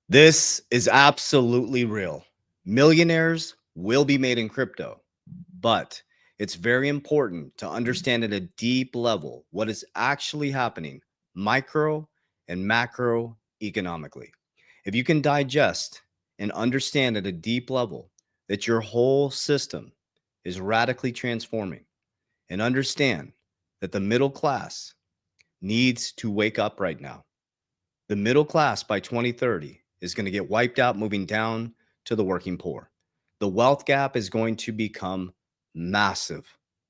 This is absolutely real. Millionaires will be made in crypto, but it's very important to understand at a deep level what is actually happening micro and macro economically. If you can digest and understand at a deep level that your whole system is radically transforming and understand that the middle class needs to wake up right now. The middle class by 2030 is going to get wiped out, moving down to the working poor. The wealth gap is going to become massive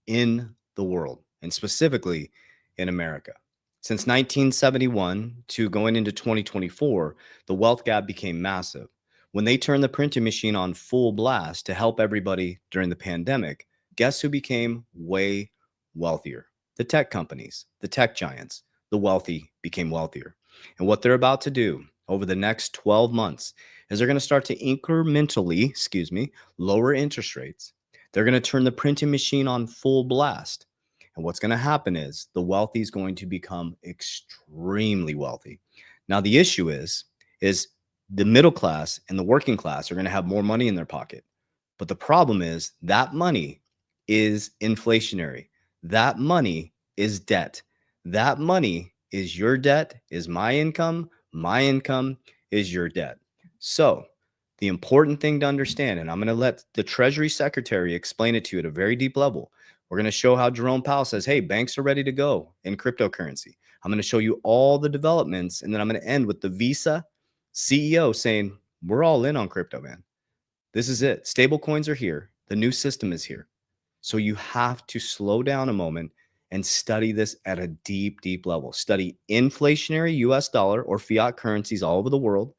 in the world, and specifically in America. Since 1971 to going into 2024, the wealth gap became massive. When they turned the printing machine on full blast to help everybody during the pandemic, guess who became way wealthier? The tech companies, the tech giants. The wealthy became wealthier. And what they're about to do over the next 12 months is they're going to start to incrementally, lower interest rates. They're going to turn the printing machine on full blast. And what's going to happen is the wealthy is going to become extremely wealthy. Now, the issue is the middle class and the working class are going to have more money in their pocket. But the problem is that money is inflationary. That money is debt. That money is your debt, is my income. My income is your debt. So, the important thing to understand, and I'm going to let the Treasury Secretary explain it to you at a very deep level. We're going to show how Jerome Powell says, hey, banks are ready to go in cryptocurrency. I'm going to show you all the developments, and then I'm going to end with the Visa CEO saying, we're all in on crypto, man. This is it. Stable coins are here. The new system is here. So you have to slow down a moment and study this at a deep, deep level. Study inflationary US dollar or fiat currencies all over the world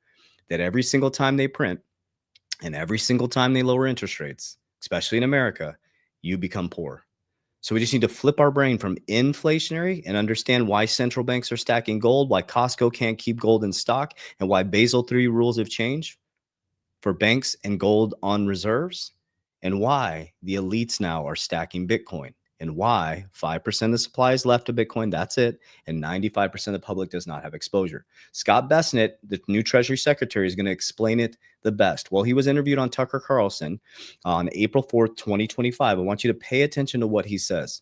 that every single time they print and every single time they lower interest rates, especially in America, you become poor. So we just need to flip our brain from inflationary and understand why central banks are stacking gold, why Costco can't keep gold in stock, and why Basel III rules have changed for banks and gold on reserves, and why the elites now are stacking Bitcoin, and why 5% of the supply is left of Bitcoin. That's it. And 95% of the public does not have exposure. Scott Bessent, the new Treasury Secretary, is going to explain it the best. Well, he was interviewed on Tucker Carlson on April 4th, 2025. I want you to pay attention to what he says.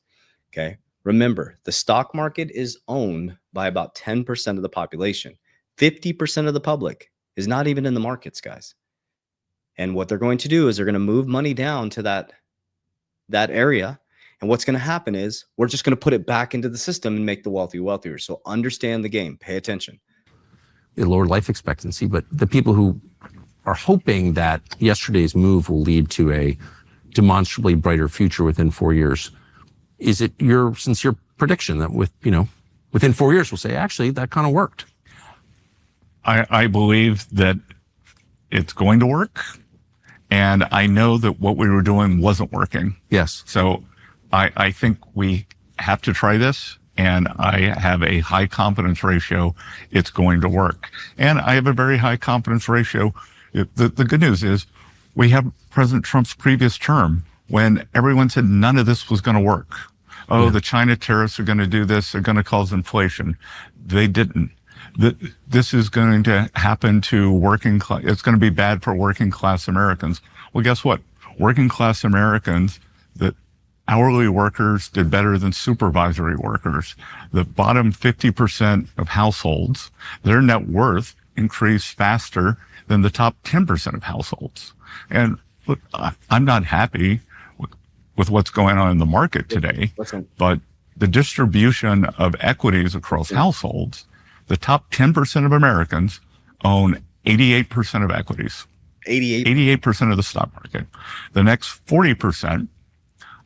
Okay. Remember, the stock market is owned by about 10% of the population. 50% of the public is not even in the markets, guys. And what they're going to do is they're going to move money down to that area. And what's going to happen is we're just going to put it back into the system and make the wealthy wealthier. So understand the game. Pay attention. Lower life expectancy, but the people who are hoping that yesterday's move will lead to a demonstrably brighter future within 4 years, is it your sincere prediction that within 4 years we'll say, actually, that kind of worked? I believe that it's going to work. And I know that what we were doing wasn't working. Yes. So I think we have to try this. And I have a high confidence ratio it's going to work. And I have a very high confidence ratio. The good news is we have President Trump's previous term when everyone said none of this was going to work. Oh, the China tariffs are going to do this. They're going to cause inflation. They didn't. This is going to happen to working class. It's going to be bad for working class Americans. Well, guess what? Working class Americans, the hourly workers did better than supervisory workers. The bottom 50% of households, their net worth increased faster than the top 10% of households. And look, I'm not happy with what's going on in the market today, but the distribution of equities across households, the top 10% of Americans own 88% of equities. 88% of the stock market. The next 40%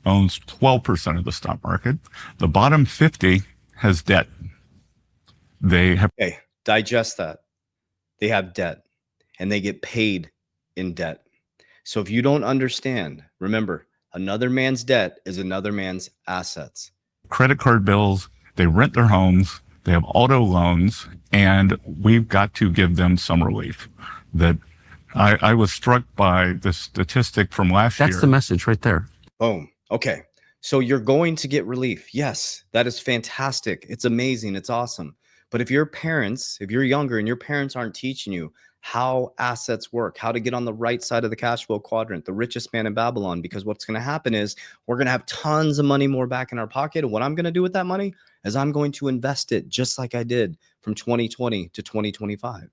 owns 12% of the stock market. The bottom 50 has debt. They have... Okay, digest that. They have debt and they get paid in debt. So if you don't understand, remember, another man's debt is another man's assets. Credit card bills, they rent their homes, they have auto loans, and we've got to give them some relief. That I was struck by the statistic from last year. That's the message right there. Boom. Okay. So you're going to get relief. Yes, that is fantastic. It's amazing. It's awesome. But if your parents, if you're younger and your parents aren't teaching you how assets work, how to get on the right side of the cash flow quadrant, the richest man in Babylon. Because what's going to happen is we're going to have tons of money more back in our pocket. And what I'm going to do with that money is I'm going to invest it just like I did from 2020 to 2025.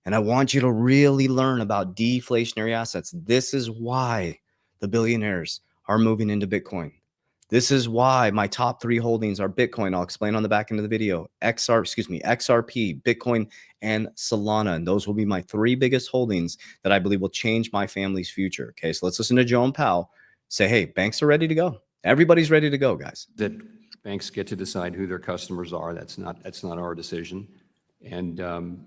And I want you to really learn about deflationary assets. This is why the billionaires are moving into Bitcoin. This is why my top 3 holdings are Bitcoin. I'll explain on the back end of the video. XRP, Bitcoin, and Solana. And those will be my 3 biggest holdings that I believe will change my family's future. Okay, so let's listen to Joe and Powell say, hey, banks are ready to go. Everybody's ready to go, guys. That banks get to decide who their customers are. That's not our decision. And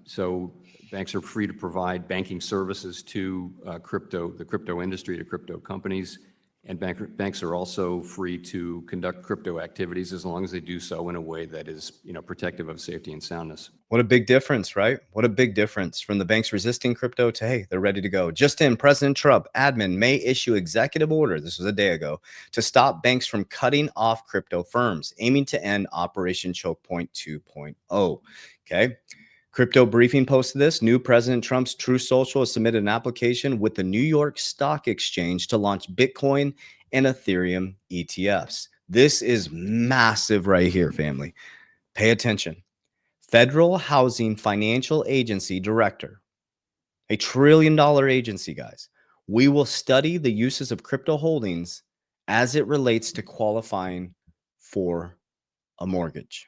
so banks are free to provide banking services to the crypto industry, to crypto companies. And banks are also free to conduct crypto activities as long as they do so in a way that is, protective of safety and soundness. What a big difference, right? What a big difference from the banks resisting crypto to, hey, they're ready to go. Just in, President Trump, admin, may issue executive order, this was a day ago, to stop banks from cutting off crypto firms, aiming to end Operation Choke Point 2.0. Okay. Crypto Briefing posted this. New President Trump's True Social has submitted an application with the New York Stock Exchange to launch Bitcoin and Ethereum ETFs. This is massive right here, family. Pay attention. Federal Housing Financial Agency Director, a $1 trillion agency, guys. We will study the uses of crypto holdings as it relates to qualifying for a mortgage.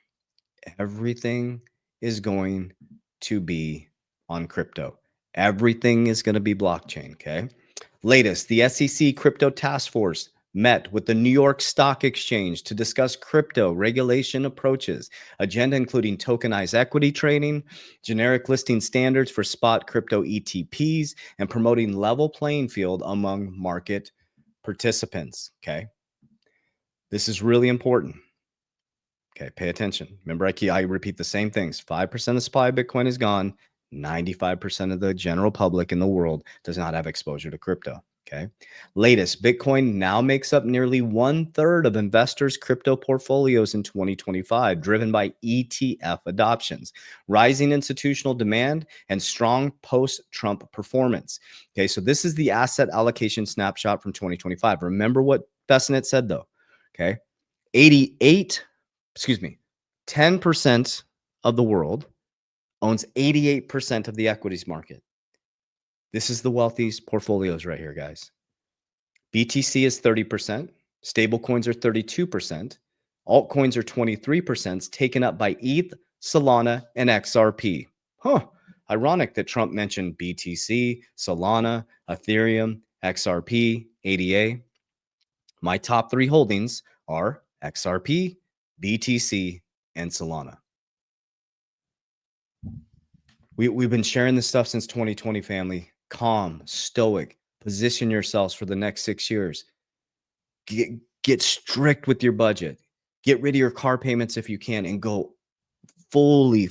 Everything is going to be on crypto. Everything is going to be blockchain, okay? Latest, the SEC Crypto Task Force met with the New York Stock Exchange to discuss crypto regulation approaches, agenda including tokenized equity trading, generic listing standards for spot crypto ETPs, and promoting level playing field among market participants, okay? This is really important. Okay, pay attention. Remember, I repeat the same things. 5% of supply of Bitcoin is gone. 95% of the general public in the world does not have exposure to crypto. Okay. Latest, Bitcoin now makes up nearly 1/3 of investors' crypto portfolios in 2025, driven by ETF adoptions, rising institutional demand, and strong post-Trump performance. Okay, so this is the asset allocation snapshot from 2025. Remember what Bessonette said, though. Okay, 10% of the world owns 88% of the equities market. This is the wealthiest portfolios right here, guys. BTC is 30%. Stablecoins are 32%. Altcoins are 23%, taken up by ETH, Solana, and XRP. Ironic that Trump mentioned BTC, Solana, Ethereum, XRP, ADA. My top 3 holdings are XRP, BTC, and Solana. We've been sharing this stuff since 2020, family. Calm, stoic, position yourselves for the next 6 years. Get strict with your budget. Get rid of your car payments if you can and go fully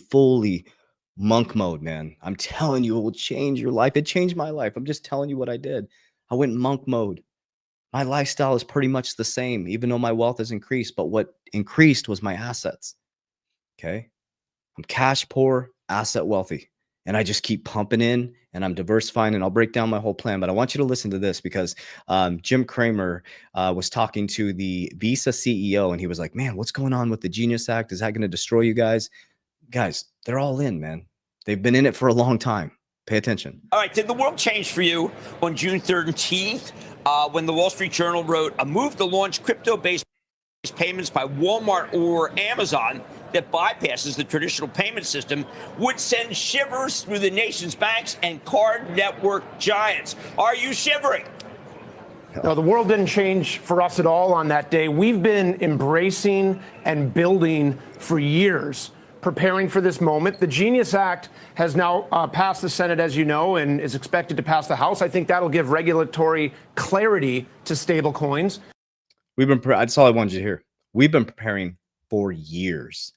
monk mode, man. I'm telling you, it will change your life. It changed my life. I'm just telling you what I did. I went monk mode. My lifestyle is pretty much the same, even though my wealth has increased. But what increased was my assets. Okay. I'm cash poor, asset wealthy. And I just keep pumping in and I'm diversifying, and I'll break down my whole plan. But I want you to listen to this because Jim Cramer was talking to the Visa CEO and he was like, man, what's going on with the Genius Act? Is that going to destroy you guys? Guys, they're all in, man. They've been in it for a long time. Pay attention. All right. Did the world change for you on June 13th when the Wall Street Journal wrote a move to launch crypto-based payments by Walmart or Amazon that bypasses the traditional payment system would send shivers through the nation's banks and card network giants? Are you shivering? No, the world didn't change for us at all on that day. We've been embracing and building for years, preparing for this moment. The Genius Act has now passed the Senate, as you know, and is expected to pass the House. I think that'll give regulatory clarity to stablecoins. That's all I wanted you to hear. We've been preparing for years.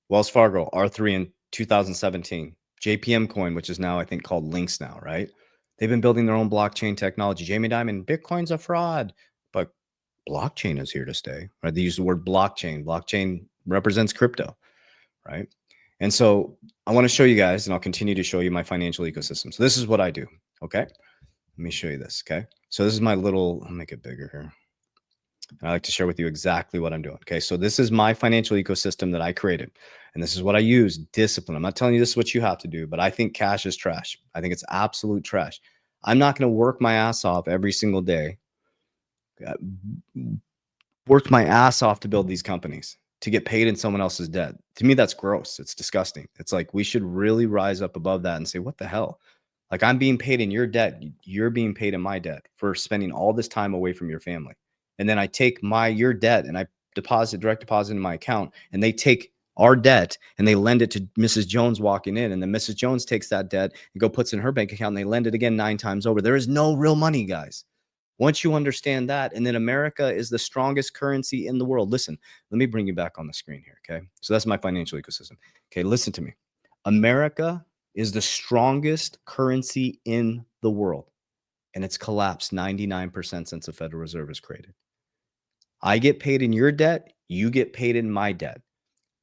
Wells Fargo, R3 in 2017, JPM Coin, which is now, I think, called Lynx now, right? They've been building their own blockchain technology. Jamie Dimon, Bitcoin's a fraud, but blockchain is here to stay, right? They use the word blockchain. Blockchain represents crypto, right? And so I want to show you guys, and I'll continue to show you my financial ecosystem. So this is what I do. Okay. Let me show you this. Okay. So this is my little, I'll make it bigger here. I like to share with you exactly what I'm doing. Okay. So this is my financial ecosystem that I created. And this is what I use: discipline. I'm not telling you this is what you have to do, but I think cash is trash. I think it's absolute trash. I'm not going to work my ass off every single day, worked my ass off to build these companies, to get paid in someone else's debt. To me, that's gross. It's disgusting. It's like we should really rise up above that and say, what the hell? Like, I'm being paid in your debt. You're being paid in my debt for spending all this time away from your family. And then I take your debt and I direct deposit in my account, and they take our debt and they lend it to Mrs. Jones walking in. And then Mrs. Jones takes that debt and puts it in her bank account, and they lend it again 9 times over. There is no real money, guys. Once you understand that, and then America is the strongest currency in the world. Listen, let me bring you back on the screen here, okay? So that's my financial ecosystem. Okay, listen to me. America is the strongest currency in the world, and it's collapsed 99% since the Federal Reserve was created. I get paid in your debt, you get paid in my debt.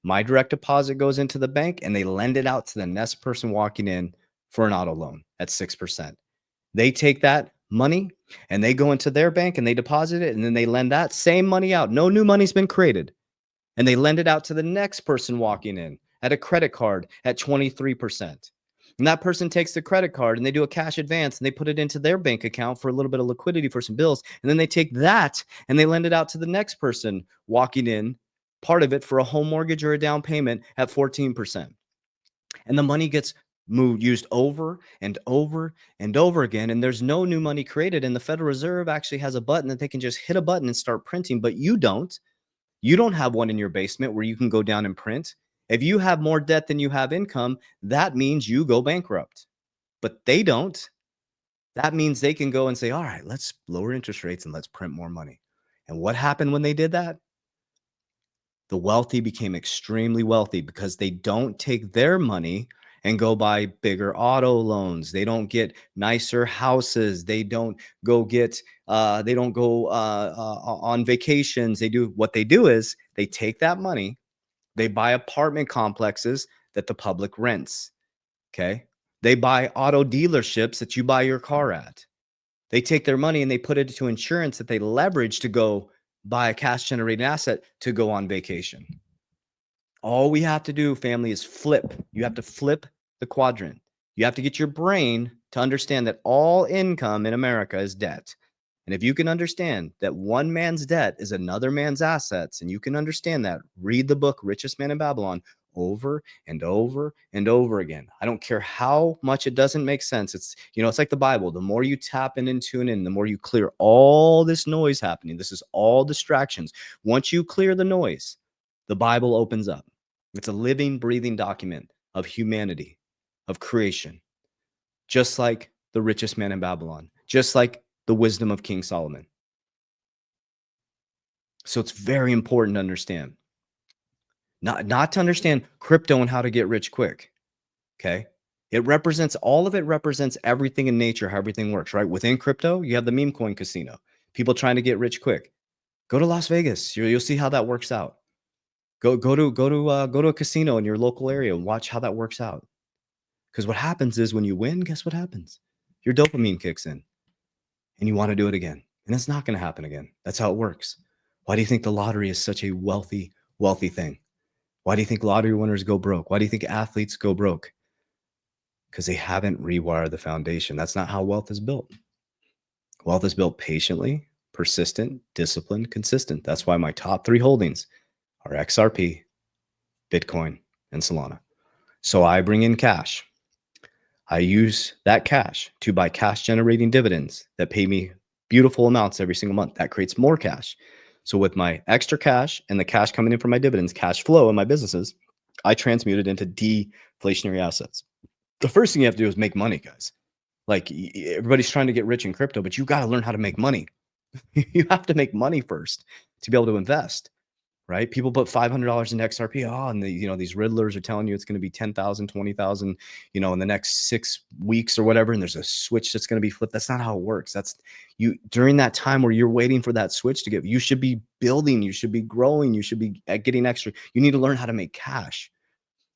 My direct deposit goes into the bank, and they lend it out to the next person walking in for an auto loan at 6%. They take that money and they go into their bank and they deposit it, and then they lend that same money out. No new money's been created. And they lend it out to the next person walking in at a credit card at 23%. And that person takes the credit card and they do a cash advance and they put it into their bank account for a little bit of liquidity for some bills. And then they take that and they lend it out to the next person walking in, part of it for a home mortgage or a down payment at 14%. And the money gets used over and over and over again, and there's no new money created. And the Federal Reserve actually has a button that they can just hit a button and start printing, but you don't have one in your basement where you can go down and print. If you have more debt than you have income, that means you go bankrupt. But they don't. That means they can go and say, all right, let's lower interest rates and let's print more money. And what happened when they did that? The wealthy became extremely wealthy because they don't take their money and go buy bigger auto loans. They don't get nicer houses. They don't go get, they don't go on vacations. What they do is they take that money, they buy apartment complexes that the public rents. Okay. They buy auto dealerships that you buy your car at. They take their money and they put it into insurance that they leverage to go buy a cash generating asset to go on vacation. All we have to do, family, is flip. You have to flip the quadrant. You have to get your brain to understand that all income in America is debt. And if you can understand that one man's debt is another man's assets, and you can understand that, read the book Richest Man in Babylon over and over and over again. I don't care how much it doesn't make sense. It's like the Bible. The more you tap in and tune in, the more you clear all this noise happening. This is all distractions. Once you clear the noise, the Bible opens up. It's a living, breathing document of humanity, of creation, just like the richest man in Babylon, just like the wisdom of King Solomon. So it's very important to understand. Not to understand crypto and how to get rich quick. Okay. All of it represents everything in nature, how everything works, right? Within crypto, you have the meme coin casino, people trying to get rich quick. Go to Las Vegas. You'll see how that works out. Go to a casino in your local area and watch how that works out. Because what happens is when you win, guess what happens? Your dopamine kicks in and you want to do it again. And it's not going to happen again. That's how it works. Why do you think the lottery is such a wealthy thing? Why do you think lottery winners go broke? Why do you think athletes go broke? Because they haven't rewired the foundation. That's not how wealth is built. Wealth is built patiently, persistent, disciplined, consistent. That's why my top 3 holdings are XRP, Bitcoin, and Solana. So I bring in cash. I use that cash to buy cash generating dividends that pay me beautiful amounts every single month. That creates more cash. So with my extra cash and the cash coming in from my dividends, cash flow in my businesses, I transmute it into deflationary assets. The first thing you have to do is make money, guys. Like, everybody's trying to get rich in crypto, but you got to learn how to make money. You have to make money first to be able to invest. Right? People put $500 in XRP. Oh, and these riddlers are telling you it's going to be 10,000, 20,000, in the next 6 weeks or whatever. And there's a switch that's going to be flipped. That's not how it works. That's you during that time where you're waiting for that switch to get, you should be building, you should be growing, you should be getting extra. You need to learn how to make cash.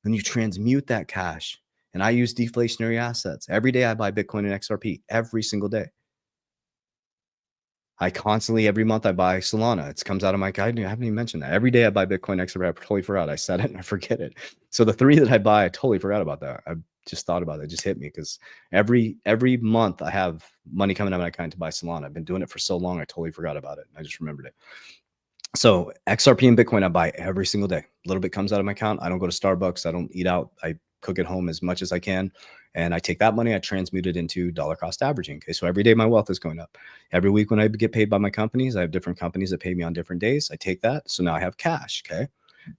Then you transmute that cash. And I use deflationary assets. Every day I buy Bitcoin and XRP, every single day. I constantly, every month I buy Solana. It comes out of my guide. I haven't even mentioned that. Every day I buy Bitcoin, XRP. I totally forgot. I said it and I forget it. So the 3 that I buy, I totally forgot about that. I just thought about it. It just hit me because every month I have money coming out of my account to buy Solana. I've been doing it for so long. I totally forgot about it. I just remembered it. So XRP and Bitcoin, I buy every single day. A little bit comes out of my account. I don't go to Starbucks. I don't eat out. I cook at home as much as I can. And I take that money, I transmute it into dollar cost averaging. Okay. So every day my wealth is going up. Every week when I get paid by my companies, I have different companies that pay me on different days. I take that. So now I have cash. Okay.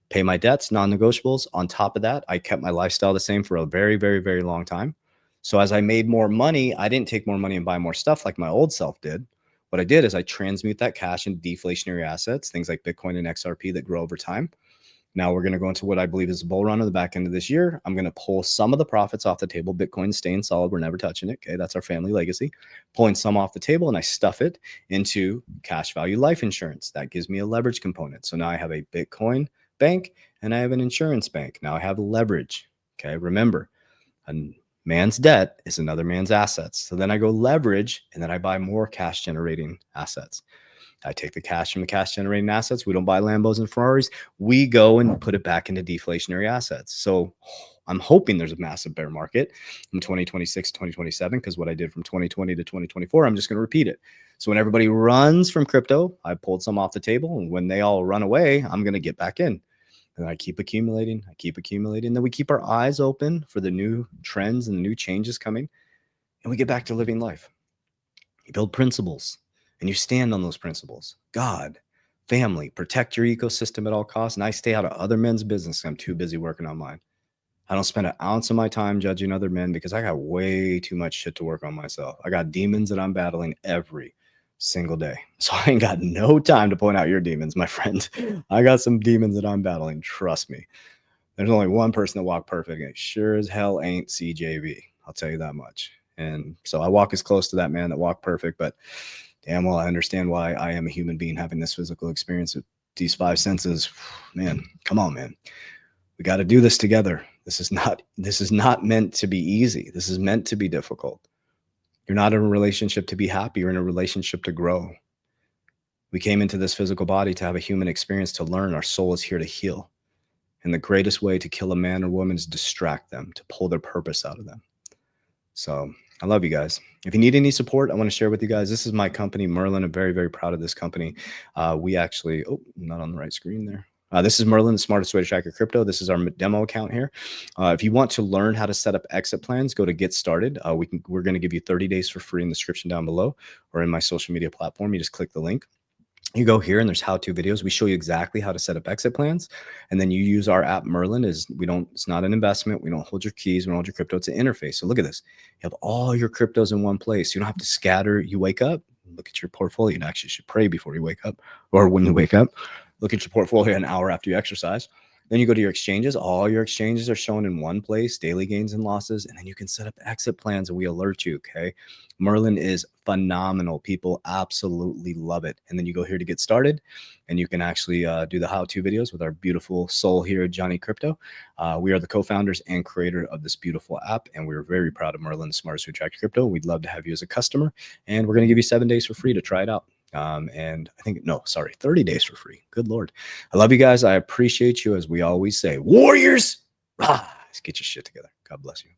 Pay my debts, non-negotiables. On top of that, I kept my lifestyle the same for a very, very, very long time. So as I made more money, I didn't take more money and buy more stuff like my old self did. What I did is I transmute that cash into deflationary assets, things like Bitcoin and XRP that grow over time. Now we're going to go into what I believe is a bull run on the back end of this year. I'm going to pull some of the profits off the table. Bitcoin staying solid. We're never touching it. Okay. That's our family legacy. Pulling some off the table and I stuff it into cash value life insurance. That gives me a leverage component. So now I have a Bitcoin bank and I have an insurance bank. Now I have leverage. Okay. Remember, a man's debt is another man's assets. So then I go leverage and then I buy more cash generating assets. I take the cash from the cash generating assets. We don't buy Lambos and Ferraris. We go and put it back into deflationary assets. So I'm hoping there's a massive bear market from 2026 to 2027 because what I did from 2020 to 2024, I'm just going to repeat it. So when everybody runs from crypto, I pulled some off the table. And when they all run away, I'm going to get back in. And I keep accumulating. I keep accumulating. And then we keep our eyes open for the new trends and the new changes coming. And we get back to living life. You build principles. And you stand on those principles. God, family, protect your ecosystem at all costs. And I stay out of other men's business. I'm too busy working on mine. I don't spend an ounce of my time judging other men because I got way too much shit to work on myself. I got demons that I'm battling every single day. So I ain't got no time to point out your demons, my friend. I got some demons that I'm battling. Trust me. There's only one person that walked perfect. And it sure as hell ain't CJV. I'll tell you that much. And so I walk as close to that man that walked perfect, but damn well, I understand why I am a human being having this physical experience with these 5 senses. Man, come on, man. We got to do this together. This is not meant to be easy. This is meant to be difficult. You're not in a relationship to be happy. You're in a relationship to grow. We came into this physical body to have a human experience, to learn. Our soul is here to heal. And the greatest way to kill a man or woman is distract them, to pull their purpose out of them. So I love you guys. If you need any support, I want to share with you guys. This is my company, Merlin. I'm very, very proud of this company. We actually, not on the right screen there. This is Merlin, the smartest way to track your crypto. This is our demo account here. If you want to learn how to set up exit plans, go to Get Started. We're going to give you 30 days for free in the description down below or in my social media platform. You just click the link. You go here and there's how-to videos. We show you exactly how to set up exit plans. And then you use our app Merlin. It's not an investment. We don't hold your keys. We don't hold your crypto. It's an interface. So look at this. You have all your cryptos in one place. You don't have to scatter. You wake up, look at your portfolio. You actually should pray before you wake up or when you wake up. Look at your portfolio an hour after you exercise. Then you go to your exchanges. All your exchanges are shown in one place, daily gains and losses. And then you can set up exit plans and we alert you, okay? Merlin is phenomenal. People absolutely love it. And then you go here to get started and you can actually do the how-to videos with our beautiful soul here, Johnny Crypto. We are the co-founders and creator of this beautiful app. And we're very proud of Merlin, the smartest way to track your crypto. We'd love to have you as a customer. And we're going to give you 7 days for free to try it out. 30 days for free. Good Lord. I love you guys. I appreciate you. As we always say, warriors, let's get your shit together. God bless you.